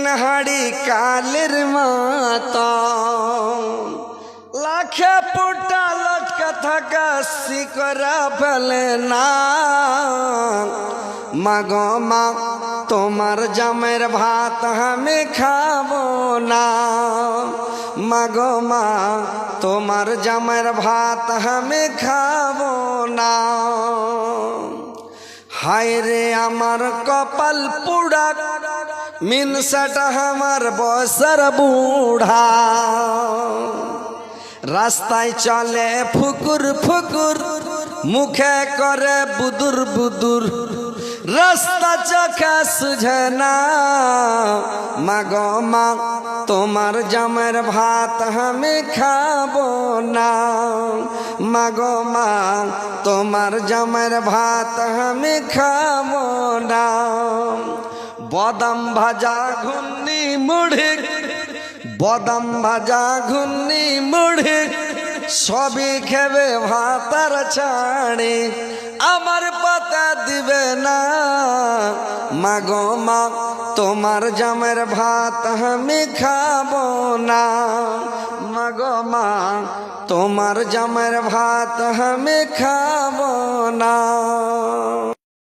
তিন হাড়ি কালের মতো লাখে পুটা লটকা থাকা শিকরা ফেলে না। মাগো মা তোমার জামের ভাত আমি খাবো না। মাগো মা তোমার জামের ভাত আমি খাবো না। হায় রে আমার কপাল পুড়া মিনসাটা আমার বয়সের বুড়া। রাস্তায় চলে ফুকুর ফুকুর মুখে করে বুদুর বুদুর। রাস্তা চোখে সুঝে না। মাগো মা তোমার জামের ভাত আমি খাবো না। মাগো মা তোমার জামের ভাত আমি খাবো না। বাদাম ভাজা ঘুন্নি মুড়ি বাদাম ভাজা ঘুন্নি মুড়ি সবই খেবে ভাতার ছাড়ি আমার পাতা দিবে না। মাগো মা তোমার জামের ভাত আমি খাবো না। মাগো মা তোমার জামের ভাত আমি খাবো না।